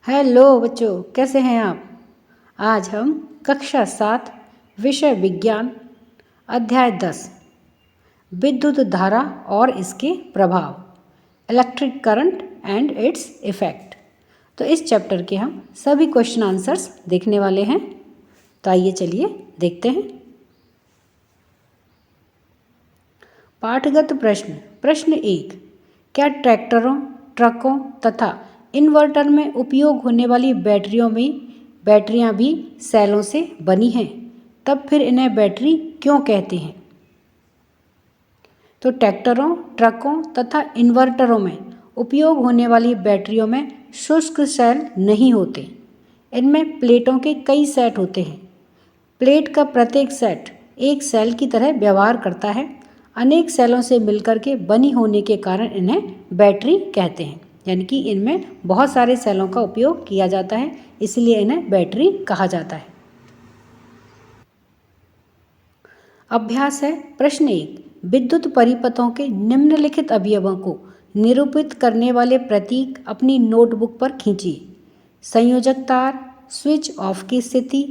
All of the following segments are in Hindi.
हेलो बच्चों, कैसे हैं आप। आज हम कक्षा 7 विषय विज्ञान अध्याय 10 विद्युत धारा और इसके प्रभाव electric current and its effect. तो इस चैप्टर के हम सभी क्वेश्चन आंसर्स देखने वाले हैं। तो आइए चलिए देखते हैं। पाठगत प्रश्न। प्रश्न 1, क्या ट्रैक्टरों, ट्रकों तथा इन्वर्टर में उपयोग होने वाली बैटरियां भी सेलों से बनी हैं? तब फिर इन्हें बैटरी क्यों कहते हैं? तो ट्रैक्टरों, ट्रकों तथा इन्वर्टरों में उपयोग होने वाली बैटरियों में शुष्क सेल नहीं होते। इनमें प्लेटों के कई सेट होते हैं। प्लेट का प्रत्येक सेट एक सेल की तरह व्यवहार करता है। अनेक सेलों से मिलकर के बनी होने के कारण इन्हें बैटरी कहते हैं। यानी कि इनमें बहुत सारे सेलों का उपयोग किया जाता है, इसलिए इन्हें बैटरी कहा जाता है। अभ्यास है। प्रश्न 1, विद्युत परिपथों के निम्नलिखित अवयवों को निरूपित करने वाले प्रतीक अपनी नोटबुक पर खींचिए। संयोजक तार, स्विच ऑफ की स्थिति,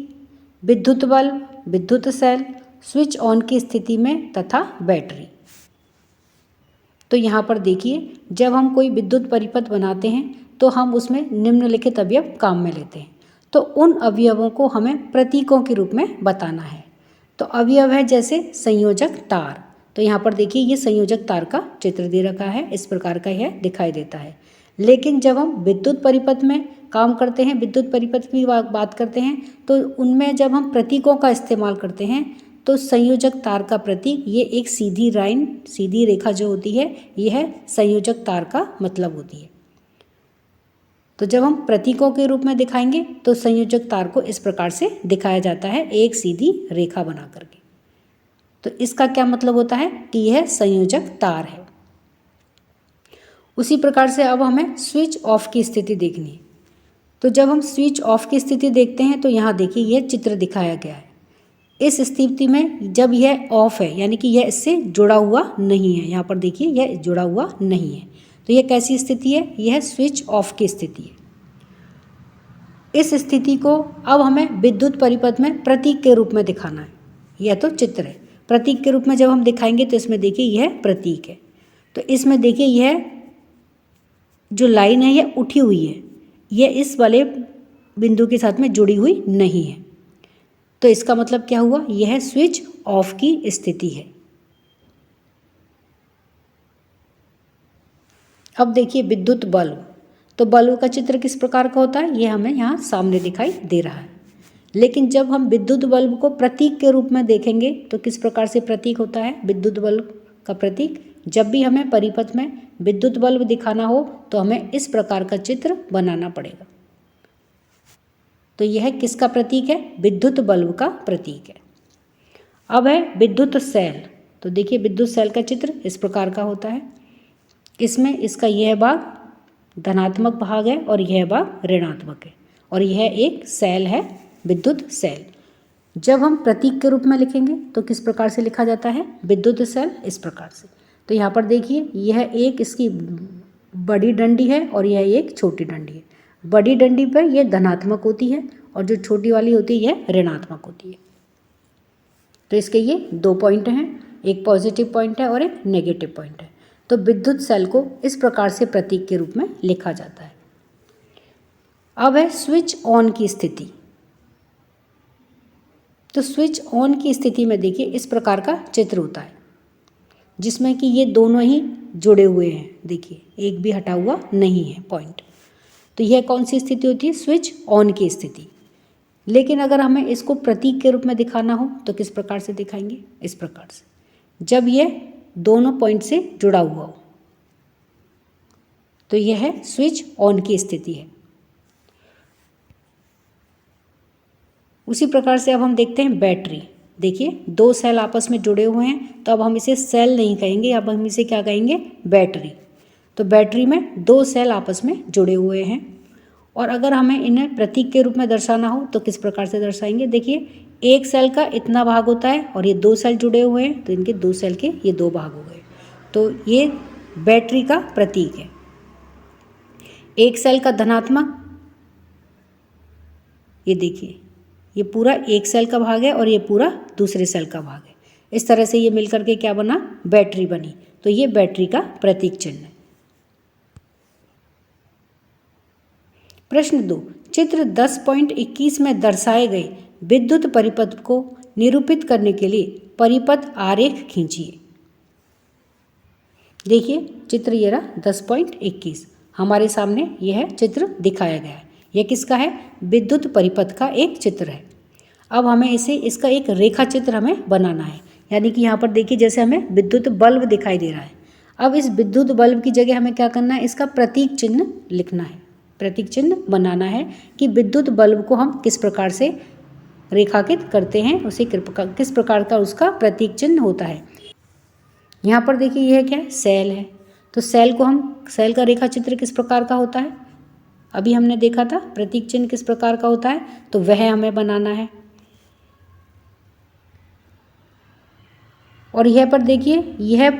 विद्युत बल्ब, विद्युत सेल, स्विच ऑन की स्थिति में तथा बैटरी। तो यहाँ पर देखिए, जब हम कोई विद्युत परिपथ बनाते हैं तो हम उसमें निम्नलिखित अवयव काम में लेते हैं। तो उन अवयवों को हमें प्रतीकों के रूप में बताना है। तो अवयव है जैसे संयोजक तार। तो यहाँ पर देखिए, ये संयोजक तार का चित्र दे रखा है, इस प्रकार का यह दिखाई देता है। लेकिन जब हम विद्युत परिपथ में काम करते हैं, विद्युत परिपथ की बात करते हैं, तो उनमें जब हम प्रतीकों का इस्तेमाल करते हैं तो संयोजक तार का प्रतीक, ये एक सीधी लाइन, सीधी रेखा जो होती है, यह संयोजक तार का मतलब होती है। तो जब हम प्रतीकों के रूप में दिखाएंगे तो संयोजक तार को इस प्रकार से दिखाया जाता है, एक सीधी रेखा बना करके। तो इसका क्या मतलब होता है कि यह संयोजक तार है। उसी प्रकार से अब हमें स्विच ऑफ की स्थिति देखनी है। तो जब हम स्विच ऑफ की स्थिति देखते हैं तो यहाँ देखिए, यह चित्र दिखाया गया है। इस स्थिति में जब यह ऑफ है, यानी कि यह इससे जुड़ा हुआ नहीं है। यहाँ पर देखिए, यह जुड़ा हुआ नहीं है। तो यह कैसी स्थिति है? यह स्विच ऑफ की स्थिति है। इस स्थिति को अब हमें विद्युत परिपथ में प्रतीक के रूप में दिखाना है। यह तो चित्र है। प्रतीक के रूप में जब हम दिखाएंगे तो इसमें देखिए, यह प्रतीक है। तो इसमें देखिए, यह जो लाइन है यह उठी हुई है, यह इस वाले बिंदु के साथ में जुड़ी हुई नहीं है। तो इसका मतलब क्या हुआ? यह स्विच ऑफ की स्थिति है। अब देखिए विद्युत बल्ब। तो बल्ब का चित्र किस प्रकार का होता है, यह हमें यहाँ सामने दिखाई दे रहा है। लेकिन जब हम विद्युत बल्ब को प्रतीक के रूप में देखेंगे तो किस प्रकार से प्रतीक होता है विद्युत बल्ब का प्रतीक? जब भी हमें परिपथ में विद्युत बल्ब दिखाना हो तो हमें इस प्रकार का चित्र बनाना पड़ेगा। तो यह किसका प्रतीक है? विद्युत बल्ब का प्रतीक है। अब है विद्युत सेल। तो देखिए, विद्युत सेल का चित्र इस प्रकार का होता है। इसमें इसका यह भाग धनात्मक भाग है और यह भाग ऋणात्मक है, और यह एक सेल है, विद्युत सेल। जब हम प्रतीक के रूप में लिखेंगे तो किस प्रकार से लिखा जाता है विद्युत सेल? इस प्रकार से। तो यहाँ पर देखिए, यह एक इसकी बड़ी डंडी है और यह एक छोटी डंडी है। बड़ी डंडी पर यह धनात्मक होती है और जो छोटी वाली होती है यह ऋणात्मक होती है। तो इसके ये 2 पॉइंट हैं, एक पॉजिटिव पॉइंट है और एक नेगेटिव पॉइंट है। तो विद्युत सेल को इस प्रकार से प्रतीक के रूप में लिखा जाता है। अब है स्विच ऑन की स्थिति। तो स्विच ऑन की स्थिति में देखिए, इस प्रकार का चित्र होता है जिसमें कि ये दोनों ही जुड़े हुए हैं। देखिए, एक भी हटा हुआ नहीं है पॉइंट। तो यह कौन सी स्थिति होती है? स्विच ऑन की स्थिति। लेकिन अगर हमें इसको प्रतीक के रूप में दिखाना हो तो किस प्रकार से दिखाएंगे? इस प्रकार से, जब यह दोनों पॉइंट से जुड़ा हुआ हो तो यह है स्विच ऑन की स्थिति है। उसी प्रकार से अब हम देखते हैं बैटरी। देखिए, 2 सेल आपस में जुड़े हुए हैं, तो अब हम इसे सेल नहीं कहेंगे, अब हम इसे क्या कहेंगे? बैटरी। तो बैटरी में 2 सेल आपस में जुड़े हुए हैं, और अगर हमें इन्हें प्रतीक के रूप में दर्शाना हो तो किस प्रकार से दर्शाएंगे? देखिए, एक सेल का इतना भाग होता है और ये 2 सेल जुड़े हुए हैं, तो इनके 2 सेल के ये 2 भाग हो गए। तो ये बैटरी का प्रतीक है। एक सेल का धनात्मक ये देखिए, ये पूरा एक सेल का भाग है और ये पूरा दूसरे सेल का भाग है। इस तरह से ये मिलकर के क्या बना, बैटरी बनी। तो ये बैटरी का प्रतीक चिन्ह है। प्रश्न 2, चित्र 10.21 में दर्शाए गए विद्युत परिपथ को निरूपित करने के लिए परिपथ आरेख खींचिए। देखिए चित्र ये रहा 10.21, हमारे सामने यह चित्र दिखाया गया है। यह किसका है, विद्युत परिपथ का एक चित्र है। अब हमें इसका एक रेखा चित्र हमें बनाना है। यानी कि यहाँ पर देखिए जैसे हमें विद्युत बल्ब दिखाई दे रहा है। अब इस विद्युत बल्ब की जगह हमें क्या करना है, इसका प्रतीक चिन्ह लिखना है, प्रतीक चिन्ह बनाना है कि विद्युत बल्ब को हम किस प्रकार से रेखांकित करते हैं, उसे किस प्रकार का उसका प्रतीक चिन्ह होता है। यहाँ पर देखिए यह क्या है, सेल है। तो सेल का रेखा चित्र किस प्रकार का होता है, अभी हमने देखा था प्रतीक चिन्ह किस प्रकार का होता है, तो वह हमें बनाना है। और यह पर देखिए यह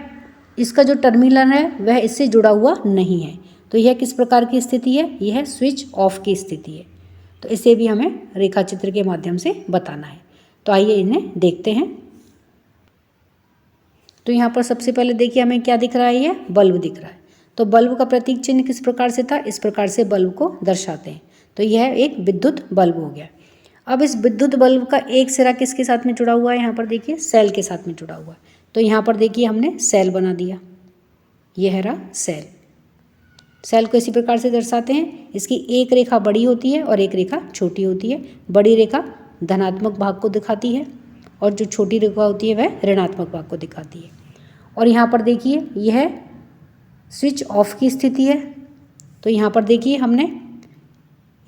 इसका जो टर्मिनल है वह इससे जुड़ा हुआ नहीं है। तो यह किस प्रकार की स्थिति है, यह स्विच ऑफ की स्थिति है। तो इसे भी हमें रेखा चित्र के माध्यम से बताना है। तो आइए इन्हें देखते हैं। तो यहाँ पर सबसे पहले देखिए हमें क्या दिख रहा है, यह बल्ब दिख रहा है। तो बल्ब का प्रतीक चिन्ह किस प्रकार से था, इस प्रकार से बल्ब को दर्शाते हैं। तो यह एक विद्युत बल्ब हो गया। अब इस विद्युत बल्ब का एक सिरा किसके साथ में जुड़ा हुआ है, यहाँ पर देखिए सेल के साथ में जुड़ा हुआ है। तो यहाँ पर देखिए हमने सेल बना दिया, यह रहा सेल। सेल को इसी प्रकार से दर्शाते हैं, इसकी एक रेखा बड़ी होती है और एक रेखा छोटी होती है। बड़ी रेखा धनात्मक भाग को दिखाती है और जो छोटी रेखा होती है वह ऋणात्मक भाग को दिखाती है। और यहाँ पर देखिए यह स्विच ऑफ की स्थिति है। तो यहाँ पर देखिए हमने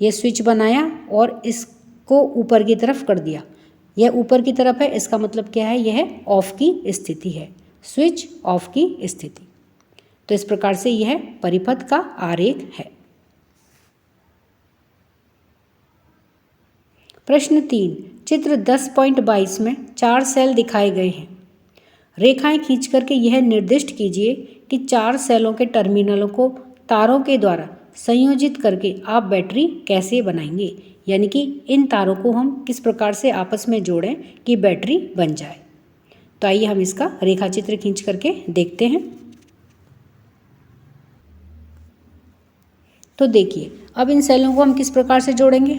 यह स्विच बनाया और इसको ऊपर की तरफ कर दिया। यह ऊपर की तरफ है, इसका मतलब क्या है, यह ऑफ की स्थिति है, स्विच ऑफ की स्थिति। तो इस प्रकार से यह परिपथ का आरेख है। प्रश्न 3, चित्र 10.22 में 4 सेल दिखाए गए हैं। रेखाएं खींच करके यह निर्दिष्ट कीजिए कि 4 सेलों के टर्मिनलों को तारों के द्वारा संयोजित करके आप बैटरी कैसे बनाएंगे। यानी कि इन तारों को हम किस प्रकार से आपस में जोड़ें कि बैटरी बन जाए। तो आइए हम इसका रेखा चित्र खींच करके देखते हैं। तो देखिए अब इन सेलों को हम किस प्रकार से जोड़ेंगे।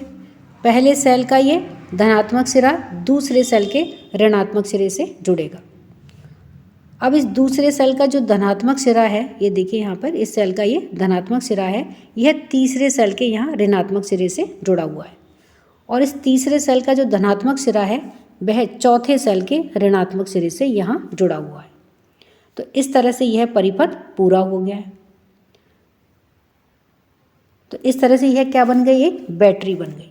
पहले सेल का ये धनात्मक सिरा दूसरे सेल के ऋणात्मक सिरे से जुड़ेगा। अब इस दूसरे सेल का जो धनात्मक सिरा है, ये देखिए यहाँ पर इस सेल का ये धनात्मक सिरा है, यह तीसरे सेल के यहाँ ऋणात्मक सिरे से जुड़ा हुआ है। और इस तीसरे सेल का जो धनात्मक सिरा है वह चौथे सेल के ऋणात्मक सिरे से यहाँ जुड़ा हुआ है। तो इस तरह से यह परिपथ पूरा हो गया है। तो इस तरह से यह क्या बन गई, एक बैटरी बन गई।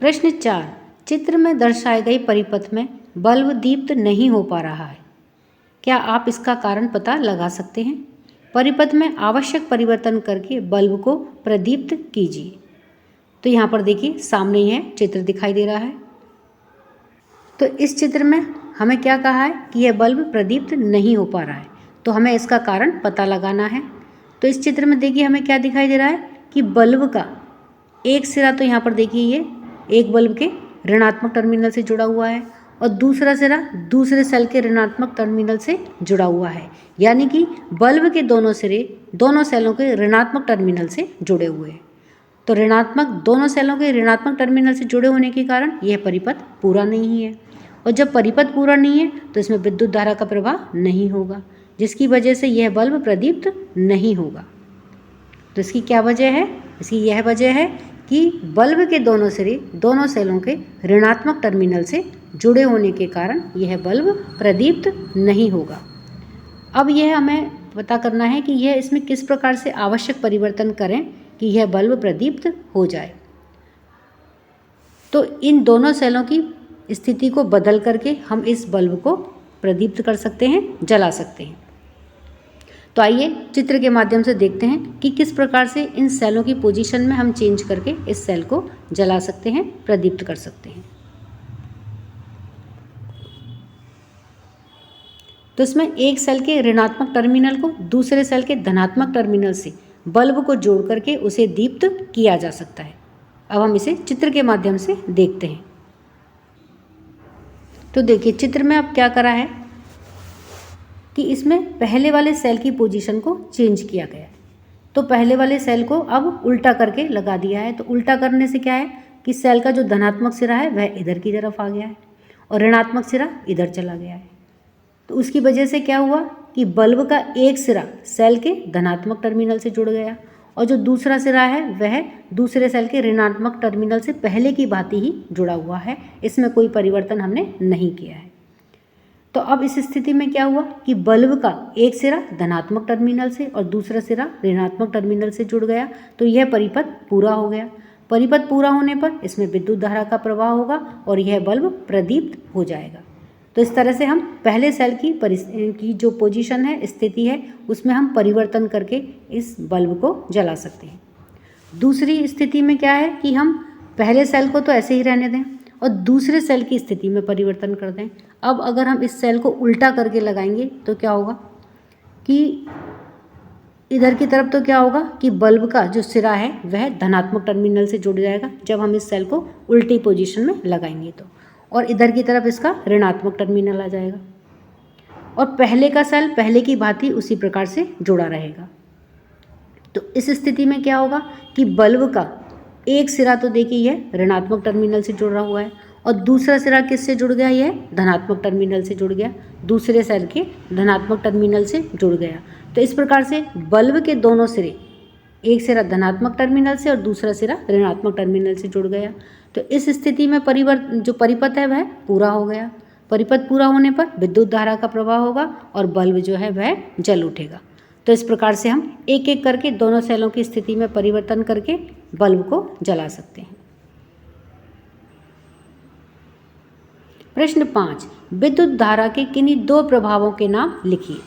प्रश्न 4, चित्र में दर्शाए गए परिपथ में बल्ब दीप्त नहीं हो पा रहा है, क्या आप इसका कारण पता लगा सकते हैं। परिपथ में आवश्यक परिवर्तन करके बल्ब को प्रदीप्त कीजिए। तो यहाँ पर देखिए सामने यह चित्र दिखाई दे रहा है। तो इस चित्र में हमें क्या कहा है कि यह बल्ब प्रदीप्त नहीं हो पा रहा है, तो हमें इसका कारण पता लगाना है। तो इस चित्र में देखिए हमें क्या दिखाई दे रहा है कि बल्ब का एक सिरा, तो यहाँ पर देखिए ये एक बल्ब के ऋणात्मक टर्मिनल से जुड़ा हुआ है और दूसरा सिरा दूसरे सेल के ऋणात्मक टर्मिनल से जुड़ा हुआ है। यानी कि बल्ब के दोनों सिरे दोनों सेलों के ऋणात्मक टर्मिनल से जुड़े हुए हैं। तो दोनों सेलों के ऋणात्मक टर्मिनल से जुड़े होने के कारण यह परिपथ पूरा नहीं है। और जब परिपथ पूरा नहीं है तो इसमें विद्युत धारा का प्रवाह नहीं होगा, जिसकी वजह से यह बल्ब प्रदीप्त नहीं होगा। तो इसकी क्या वजह है, इसकी यह वजह है कि बल्ब के दोनों सिरे दोनों सेलों के ऋणात्मक टर्मिनल से जुड़े होने के कारण यह बल्ब प्रदीप्त नहीं होगा। अब यह हमें पता करना है कि यह इसमें किस प्रकार से आवश्यक परिवर्तन करें कि यह बल्ब प्रदीप्त हो जाए। तो इन दोनों सेलों की स्थिति को बदल करके हम इस बल्ब को प्रदीप्त कर सकते हैं, जला सकते हैं। तो आइए चित्र के माध्यम से देखते हैं कि किस प्रकार से इन सेलों की पोजीशन में हम चेंज करके इस सेल को जला सकते हैं, प्रदीप्त कर सकते हैं। तो इसमें एक सेल के ऋणात्मक टर्मिनल को दूसरे सेल के धनात्मक टर्मिनल से बल्ब को जोड़ करके उसे दीप्त किया जा सकता है। अब हम इसे चित्र के माध्यम से देखते हैं। तो देखिए चित्र में अब क्या करा है कि इसमें पहले वाले सेल की पोजीशन को चेंज किया गया है। तो पहले वाले सेल को अब उल्टा करके लगा दिया है। तो उल्टा करने से क्या है कि सेल का जो धनात्मक सिरा है वह इधर की तरफ आ गया है और ऋणात्मक सिरा इधर चला गया है। तो उसकी वजह से क्या हुआ कि बल्ब का एक सिरा सेल के धनात्मक टर्मिनल से जुड़ गया और जो दूसरा सिरा है वह दूसरे सेल के ऋणात्मक टर्मिनल से पहले की भांति ही जुड़ा हुआ है। इसमें कोई परिवर्तन हमने नहीं किया है। तो अब इस स्थिति में क्या हुआ कि बल्ब का एक सिरा धनात्मक टर्मिनल से और दूसरा सिरा ऋणात्मक टर्मिनल से जुड़ गया। तो यह परिपथ पूरा हो गया। परिपथ पूरा होने पर इसमें विद्युत धारा का प्रवाह होगा और यह बल्ब प्रदीप्त हो जाएगा। तो इस तरह से हम पहले सेल की जो पोजीशन है, स्थिति है, उसमें हम परिवर्तन करके इस बल्ब को जला सकते हैं। दूसरी स्थिति में क्या है कि हम पहले सेल को तो ऐसे ही रहने दें और दूसरे सेल की स्थिति में परिवर्तन कर दें। अब अगर हम इस सेल को उल्टा करके लगाएंगे तो क्या होगा कि इधर की तरफ तो क्या होगा कि बल्ब का जो सिरा है वह धनात्मक टर्मिनल से जुड़ जाएगा जब हम इस सेल को उल्टी पोजीशन में लगाएंगे तो, और इधर की तरफ इसका ऋणात्मक टर्मिनल आ जाएगा और पहले का सेल पहले की भांति उसी प्रकार से जुड़ा रहेगा। तो इस स्थिति में क्या होगा कि बल्ब का एक सिरा तो देखिए यह ऋणात्मक टर्मिनल से जुड़ा हुआ है और दूसरा सिरा किससे जुड़ गया, यह धनात्मक टर्मिनल से जुड़ गया, दूसरे सेल के धनात्मक टर्मिनल से जुड़ गया। तो इस प्रकार से बल्ब के दोनों सिरे, एक सिरा धनात्मक टर्मिनल से और दूसरा सिरा ऋणात्मक टर्मिनल से जुड़ गया। तो इस स्थिति में जो परिपथ है वह पूरा हो गया। परिपथ पूरा होने पर विद्युत धारा का प्रवाह होगा और बल्ब जो है वह जल उठेगा। तो इस प्रकार से हम एक एक करके दोनों सेलों की स्थिति में परिवर्तन करके बल्ब को जला सकते हैं। प्रश्न 5, विद्युत धारा के किन्हीं दो प्रभावों के नाम लिखिए।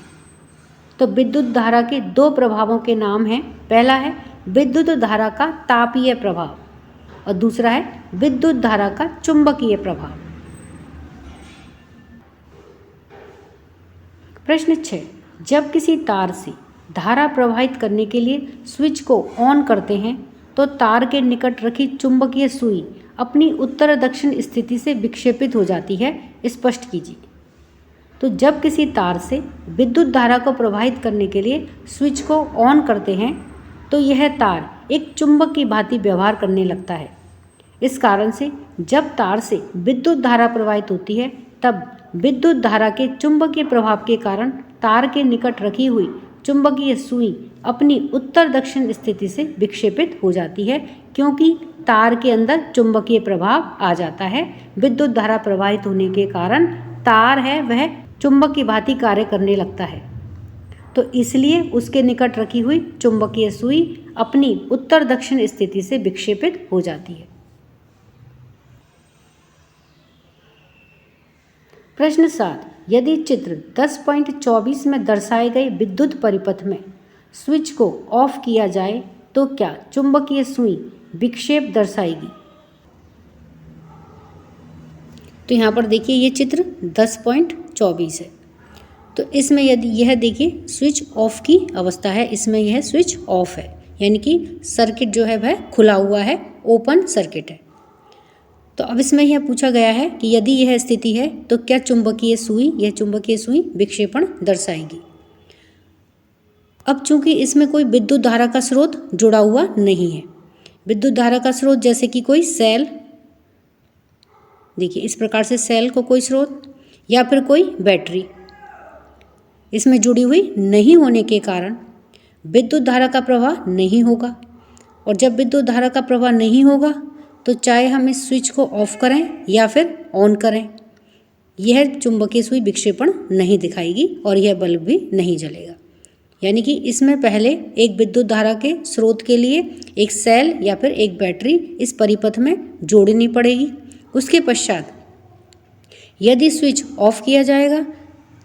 तो विद्युत धारा के दो प्रभावों के नाम हैं, पहला है विद्युत धारा का तापीय प्रभाव और दूसरा है विद्युत धारा का चुंबकीय प्रभाव। प्रश्न 6, जब किसी तार से धारा प्रवाहित करने के लिए स्विच को ऑन करते हैं तो तार के निकट रखी चुंबकीय सुई अपनी उत्तर दक्षिण स्थिति से विक्षेपित हो जाती है, स्पष्ट कीजिए। तो जब किसी तार से विद्युत धारा को प्रवाहित करने के लिए स्विच को ऑन करते हैं तो यह तार एक चुंबक की भांति व्यवहार करने लगता है। इस कारण से जब तार से विद्युत धारा प्रवाहित होती है तब विद्युत धारा के चुंबकीय प्रभाव के कारण तार के निकट रखी हुई चुंबकीय सुई अपनी उत्तर दक्षिण स्थिति से विक्षेपित हो जाती है, क्योंकि तार के अंदर चुंबकीय प्रभाव आ जाता है। विद्युत धारा प्रवाहित होने के कारण तार है वह चुंबक की भांति कार्य करने लगता है। तो इसलिए उसके निकट रखी हुई चुंबकीय सुई अपनी उत्तर दक्षिण स्थिति से विक्षेपित हो जाती है। प्रश्न 7, यदि चित्र 10.24 में दर्शाए गए विद्युत परिपथ में स्विच को ऑफ किया जाए तो क्या चुंबकीय सुई विक्षेप दर्शाएगी। तो यहाँ पर देखिए ये चित्र 10.24 है। तो इसमें यदि यह देखिए स्विच ऑफ की अवस्था है, इसमें यह स्विच ऑफ है, यानी कि सर्किट जो है वह खुला हुआ है, ओपन सर्किट है। तो अब इसमें यह पूछा गया है कि यदि यह स्थिति है तो क्या यह चुंबकीय सुई विक्षेपण दर्शाएगी। अब चूंकि इसमें कोई विद्युत धारा का स्रोत जुड़ा हुआ नहीं है, विद्युत धारा का स्रोत जैसे कि कोई सेल, देखिए इस प्रकार से सेल को कोई स्रोत या फिर कोई बैटरी इसमें जुड़ी हुई नहीं होने के कारण विद्युत धारा का प्रवाह नहीं होगा। और जब विद्युत धारा का प्रवाह नहीं होगा तो चाहे हम इस स्विच को ऑफ करें या फिर ऑन करें, यह चुंबकीय सुई विक्षेपण नहीं दिखाएगी और यह बल्ब भी नहीं जलेगा। यानी कि इसमें पहले एक विद्युत धारा के स्रोत के लिए एक सेल या फिर एक बैटरी इस परिपथ में जोड़नी पड़ेगी। उसके पश्चात यदि स्विच ऑफ किया जाएगा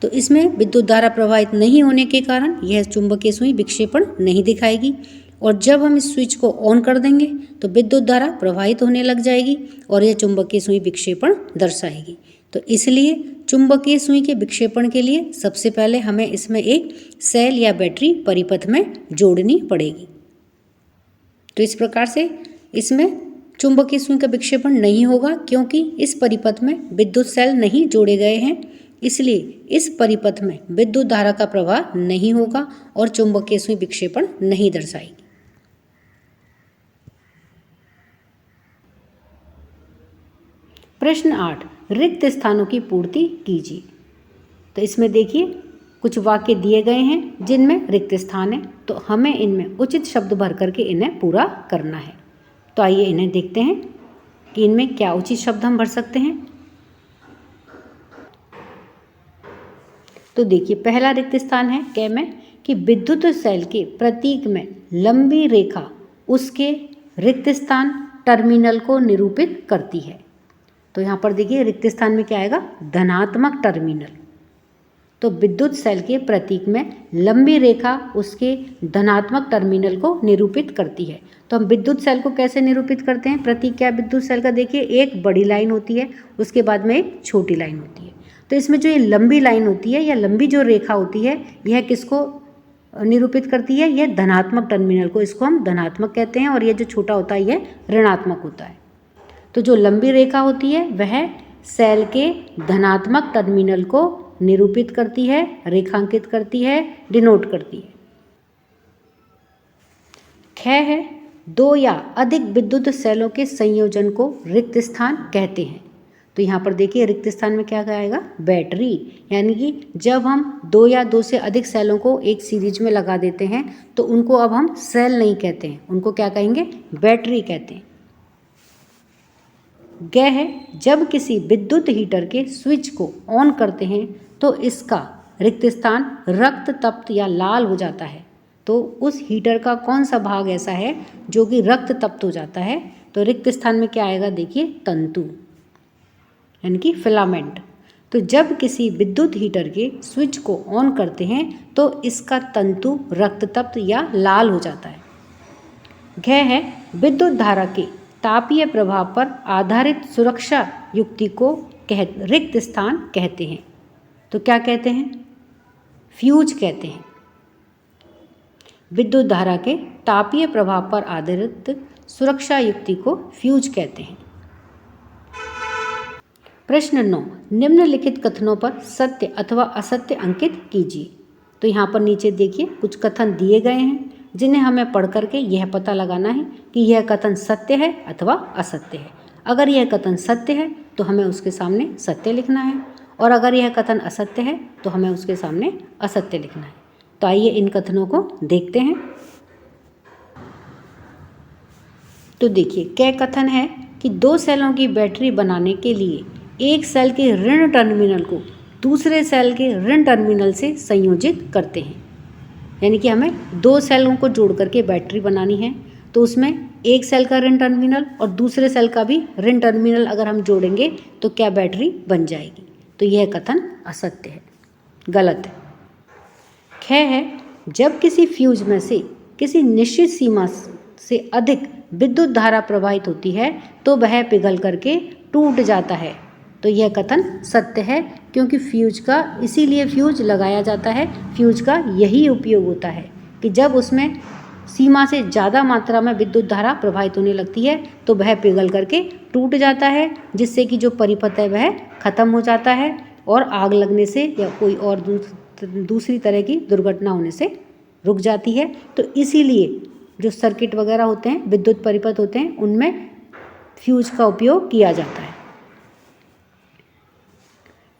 तो इसमें विद्युत धारा प्रवाहित नहीं होने के कारण यह चुंबकीय सुई विक्षेपण नहीं दिखाएगी। और जब हम इस स्विच को ऑन कर देंगे तो विद्युत धारा प्रवाहित होने लग जाएगी और यह चुंबकीय सुई विक्षेपण दर्शाएगी। तो इसलिए चुंबकीय सुई के विक्षेपण के लिए सबसे पहले हमें इसमें एक सेल या बैटरी परिपथ में जोड़नी पड़ेगी। तो इस प्रकार से इसमें चुंबकीय सुई का विक्षेपण नहीं होगा, क्योंकि इस परिपथ में विद्युत सेल नहीं जोड़े गए हैं, इसलिए इस परिपथ में विद्युत धारा का प्रवाह नहीं होगा और चुंबकीय सुई विक्षेपण नहीं दर्शाएगी। प्रश्न 8, रिक्त स्थानों की पूर्ति कीजिए। तो इसमें देखिए कुछ वाक्य दिए गए हैं जिनमें रिक्त स्थान है, तो हमें इनमें उचित शब्द भर करके इन्हें पूरा करना है। तो आइए इन्हें देखते हैं कि इनमें क्या उचित शब्द हम भर सकते हैं। तो देखिए पहला रिक्त स्थान है क्या में कि विद्युत सेल के प्रतीक में लंबी रेखा उसके रिक्त स्थान टर्मिनल को निरूपित करती है। तो यहाँ पर देखिए रिक्त स्थान में क्या आएगा, धनात्मक टर्मिनल। तो विद्युत सेल के प्रतीक में लंबी रेखा उसके धनात्मक टर्मिनल को निरूपित करती है। तो हम विद्युत सेल को कैसे निरूपित करते हैं, प्रतीक क्या है विद्युत सेल का, देखिए एक बड़ी लाइन होती है, उसके बाद में एक छोटी लाइन होती है। तो इसमें जो ये लंबी लाइन होती है या लंबी जो रेखा होती है, यह किसको निरूपित करती है, यह धनात्मक टर्मिनल को, इसको हम धनात्मक कहते हैं, और यह जो छोटा होता है यह ऋणात्मक होता है। तो जो लंबी रेखा होती है वह सेल के धनात्मक टर्मिनल को निरूपित करती है, रेखांकित करती है, डिनोट करती है। ख है, दो या अधिक विद्युत सेलों के संयोजन को रिक्त स्थान कहते हैं। तो यहाँ पर देखिए रिक्त स्थान में क्या आएगा, बैटरी। यानी कि जब हम दो या दो से अधिक सेलों को एक सीरीज में लगा देते हैं तो उनको अब हम सेल नहीं कहते हैं, उनको क्या कहेंगे, बैटरी कहते हैं। ग है, जब किसी विद्युत हीटर के स्विच को ऑन करते हैं तो इसका रिक्त स्थान रक्त तप्त या लाल हो जाता है। तो उस हीटर का कौन सा भाग ऐसा है जो कि रक्त तप्त हो जाता है, तो रिक्त स्थान में क्या आएगा, देखिए तंतु यानी कि फिलामेंट। तो जब किसी विद्युत हीटर के स्विच को ऑन करते हैं तो इसका तंतु रक्त तप्त या लाल हो जाता है। घ है, विद्युत धारा के तापीय प्रभाव पर आधारित सुरक्षा युक्ति को रिक्त स्थान कहते हैं। तो क्या कहते हैं, फ्यूज कहते हैं। विद्युत धारा के तापीय प्रभाव पर आधारित सुरक्षा युक्ति को फ्यूज कहते हैं। प्रश्न 9, निम्नलिखित कथनों पर सत्य अथवा असत्य अंकित कीजिए। तो यहाँ पर नीचे देखिए कुछ कथन दिए गए हैं जिन्हें हमें पढ़ करके यह पता लगाना है कि यह कथन सत्य है अथवा असत्य है। अगर यह कथन सत्य है तो हमें उसके सामने सत्य लिखना है, और अगर यह कथन असत्य है तो हमें उसके सामने असत्य लिखना है। तो आइए इन कथनों को देखते हैं। तो देखिए क्या कथन है कि दो सेलों की बैटरी बनाने के लिए एक सेल के ऋण टर्मिनल को दूसरे सेल के ऋण टर्मिनल से संयोजित करते हैं। यानी कि हमें दो सेलों को जोड़ करके बैटरी बनानी है, तो उसमें एक सेल का ऋण टर्मिनल और दूसरे सेल का भी ऋण टर्मिनल अगर हम जोड़ेंगे तो क्या बैटरी बन जाएगी। तो यह कथन असत्य है, गलत है। ख है, जब किसी फ्यूज में से किसी निश्चित सीमा से अधिक विद्युत धारा प्रवाहित होती है तो वह पिघल करके टूट जाता है। तो यह कथन सत्य है, क्योंकि फ्यूज का इसीलिए फ्यूज लगाया जाता है। फ्यूज का यही उपयोग होता है कि जब उसमें सीमा से ज़्यादा मात्रा में विद्युत धारा प्रवाहित होने लगती है तो वह पिघल करके टूट जाता है, जिससे कि जो परिपथ है वह खत्म हो जाता है और आग लगने से या कोई और दूसरी तरह की दुर्घटना होने से रुक जाती है। तो इसीलिए जो सर्किट वगैरह होते हैं, विद्युत परिपथ होते हैं, उनमें फ्यूज का उपयोग किया जाता है।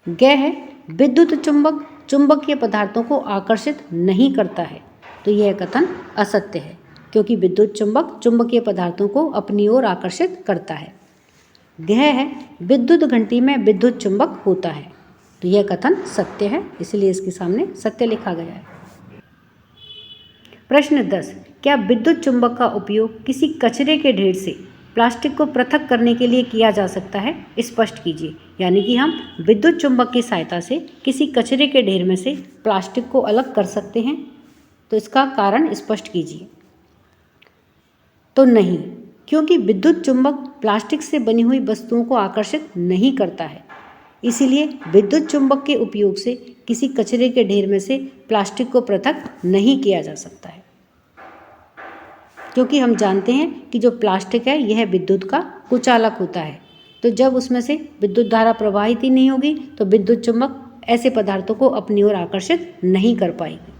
ग है, विद्युत चुंबक चुंबकीय पदार्थों को आकर्षित नहीं करता है। तो यह कथन असत्य है, क्योंकि विद्युत चुंबक चुंबकीय पदार्थों को अपनी ओर आकर्षित करता है। घ है, विद्युत घंटी में विद्युत चुंबक होता है। तो यह कथन सत्य है, इसलिए इसके सामने सत्य लिखा गया है। प्रश्न 10, क्या विद्युत चुंबक का उपयोग किसी कचरे के ढेर से प्लास्टिक को पृथक करने के लिए किया जा सकता है, स्पष्ट कीजिए। यानी कि हम विद्युत चुंबक की सहायता से किसी कचरे के ढेर में से प्लास्टिक को अलग कर सकते हैं, तो इसका कारण स्पष्ट कीजिए। तो नहीं, क्योंकि विद्युत चुंबक प्लास्टिक से बनी हुई वस्तुओं को आकर्षित नहीं करता है, इसीलिए विद्युत चुंबक के उपयोग से किसी कचरे के ढेर में से प्लास्टिक को पृथक नहीं किया जा सकता है। क्योंकि हम जानते हैं कि जो प्लास्टिक है यह विद्युत का कुचालक होता है। तो जब उसमें से विद्युत धारा प्रवाहित ही नहीं होगी तो विद्युत चुम्बक ऐसे पदार्थों को अपनी ओर आकर्षित नहीं कर पाएगी।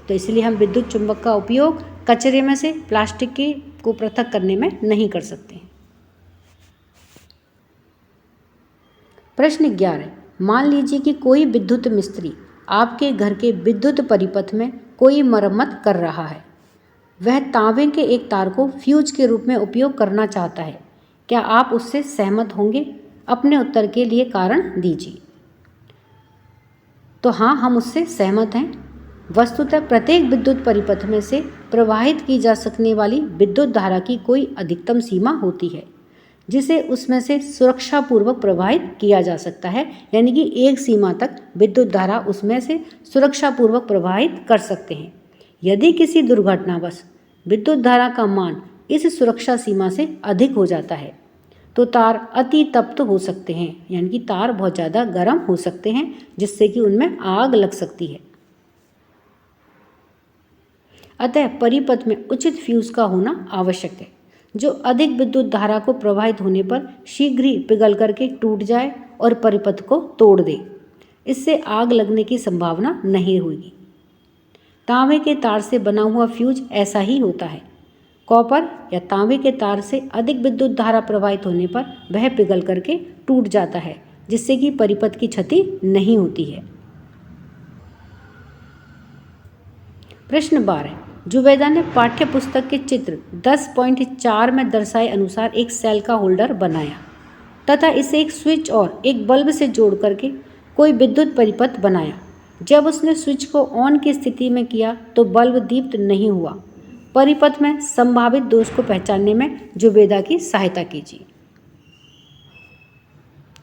तो इसलिए हम विद्युत चुम्बक का उपयोग कचरे में से प्लास्टिक के को पृथक करने में नहीं कर सकते। प्रश्न 11, मान लीजिए कि कोई विद्युत मिस्त्री आपके घर के विद्युत परिपथ में कोई मरम्मत कर रहा है। वह तांबे के एक तार को फ्यूज के रूप में उपयोग करना चाहता है। क्या आप उससे सहमत होंगे? अपने उत्तर के लिए कारण दीजिए। तो हाँ, हम उससे सहमत हैं। वस्तुतः प्रत्येक विद्युत परिपथ में से प्रवाहित की जा सकने वाली विद्युत धारा की कोई अधिकतम सीमा होती है जिसे उसमें से सुरक्षापूर्वक प्रवाहित किया जा सकता है, यानी कि एक सीमा तक विद्युत धारा उसमें से सुरक्षापूर्वक प्रवाहित कर सकते हैं। यदि किसी दुर्घटनावश विद्युत धारा का मान इस सुरक्षा सीमा से अधिक हो जाता है तो तार अति तप्त हो सकते हैं, यानी कि तार बहुत ज़्यादा गर्म हो सकते हैं जिससे कि उनमें आग लग सकती है। अतः परिपथ में उचित फ्यूज का होना आवश्यक है जो अधिक विद्युत धारा को प्रवाहित होने पर शीघ्र ही पिघल करके टूट जाए और परिपथ को तोड़ दे। इससे आग लगने की संभावना नहीं होगी। तांबे के तार से बना हुआ फ्यूज ऐसा ही होता है। कॉपर या तांबे के तार से अधिक विद्युत धारा प्रवाहित होने पर वह पिघल करके टूट जाता है जिससे कि परिपथ की क्षति नहीं होती है। प्रश्न 12, जुबैदा ने पाठ्य पुस्तक के चित्र 10.4 में दर्शाए अनुसार एक सेल का होल्डर बनाया तथा इसे एक स्विच और एक बल्ब से जोड़ करके कोई विद्युत परिपथ बनाया। जब उसने स्विच को ऑन की स्थिति में किया तो बल्ब दीप्त नहीं हुआ। परिपथ में संभावित दोष को पहचानने में जुबैदा की सहायता कीजिए।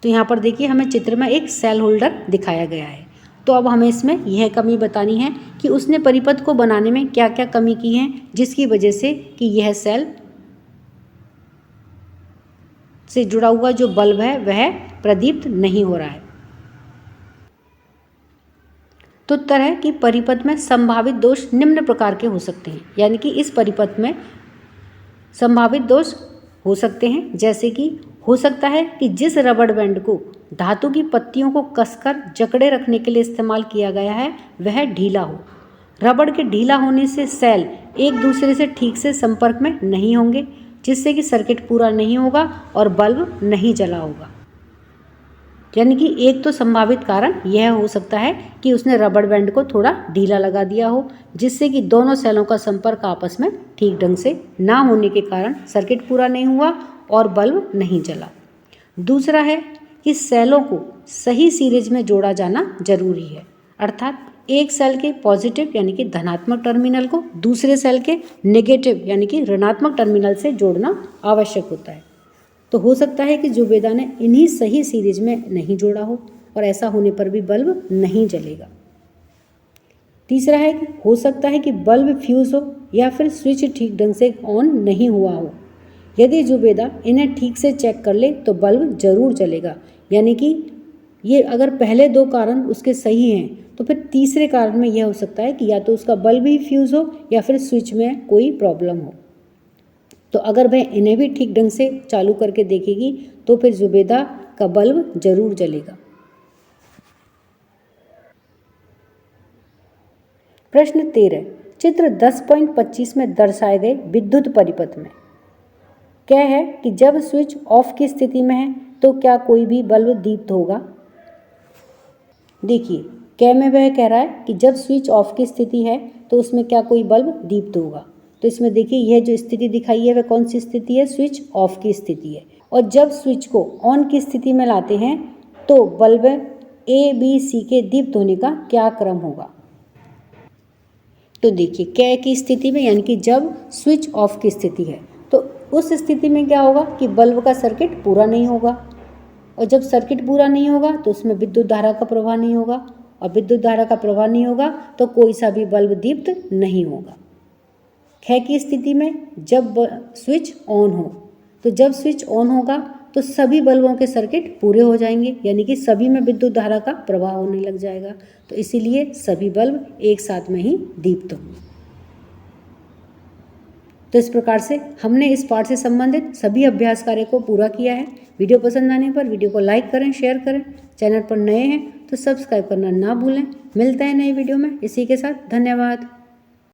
तो यहाँ पर देखिए हमें चित्र में एक सेल होल्डर दिखाया गया है। तो अब हमें इसमें यह कमी बतानी है कि उसने परिपथ को बनाने में क्या क्या कमी की है जिसकी वजह से कि यह सेल से जुड़ा हुआ जो बल्ब है वह प्रदीप्त नहीं हो रहा है। तो उत्तर है कि परिपथ में संभावित दोष निम्न प्रकार के हो सकते हैं, यानी कि इस परिपथ में संभावित दोष हो सकते हैं, जैसे कि हो सकता है कि जिस रबड़ बैंड को धातु की पत्तियों को कसकर जकड़े रखने के लिए इस्तेमाल किया गया है वह ढीला हो। रबड़ के ढीला होने से सेल एक दूसरे से ठीक से संपर्क में नहीं होंगे जिससे कि सर्किट पूरा नहीं होगा और बल्ब नहीं जला होगा। यानी कि एक तो संभावित कारण यह हो सकता है कि उसने रबड़ बैंड को थोड़ा ढीला लगा दिया हो जिससे कि दोनों सेलों का संपर्क आपस में ठीक ढंग से ना होने के कारण सर्किट पूरा नहीं हुआ और बल्ब नहीं जला। दूसरा है कि सेलों को सही सीरीज में जोड़ा जाना जरूरी है, अर्थात एक सेल के पॉजिटिव यानी कि धनात्मक टर्मिनल को दूसरे सेल के नेगेटिव यानी कि ऋणात्मक टर्मिनल से जोड़ना आवश्यक होता है। तो हो सकता है कि जुबैदा ने इन्हीं सही सीरीज में नहीं जोड़ा हो और ऐसा होने पर भी बल्ब नहीं जलेगा। तीसरा है कि हो सकता है कि बल्ब फ्यूज हो या फिर स्विच ठीक ढंग से ऑन नहीं हुआ हो। यदि जुबैदा इन्हें ठीक से चेक कर ले तो बल्ब जरूर जलेगा। यानी कि ये अगर पहले दो कारण उसके सही हैं तो फिर तीसरे कारण में यह हो सकता है कि या तो उसका बल्ब ही फ्यूज हो या फिर स्विच में कोई प्रॉब्लम हो। तो अगर वह इन्हें भी ठीक ढंग से चालू करके देखेगी तो फिर जुबैदा का बल्ब जरूर जलेगा। प्रश्न 13, चित्र 10.25 में दर्शाए गए विद्युत परिपथ में क्या है कि जब स्विच ऑफ की स्थिति में है तो क्या कोई भी बल्ब दीप्त होगा। देखिए क्या में वह कह रहा है कि जब स्विच ऑफ की स्थिति है तो उसमें क्या कोई बल्ब दीप्त होगा। तो इसमें देखिए यह जो स्थिति दिखाई है वह कौन सी स्थिति है, स्विच ऑफ की स्थिति है। और जब स्विच को ऑन की स्थिति में लाते हैं तो बल्ब ABC के दीप्त होने का क्या क्रम होगा। तो देखिए क्या की स्थिति में यानी कि जब स्विच ऑफ की स्थिति है तो उस स्थिति में क्या होगा कि बल्ब का सर्किट पूरा नहीं होगा और जब सर्किट पूरा नहीं होगा तो उसमें विद्युत धारा का प्रवाह नहीं होगा और विद्युत धारा का प्रवाह नहीं होगा तो कोई सा भी बल्ब दीप्त नहीं होगा। ख की स्थिति में जब स्विच ऑन हो तो जब स्विच ऑन होगा तो सभी बल्बों के सर्किट पूरे हो जाएंगे यानी कि सभी में विद्युत धारा का प्रवाह होने लग जाएगा। तो इसीलिए सभी बल्ब एक साथ में ही दीप्त होंगे। तो इस प्रकार से हमने इस पाठ से संबंधित सभी अभ्यास कार्य को पूरा किया है। वीडियो पसंद आने पर वीडियो को लाइक करें, शेयर करें। चैनल पर नए हैं तो सब्सक्राइब करना ना भूलें। मिलते हैं नई वीडियो में। इसी के साथ धन्यवाद।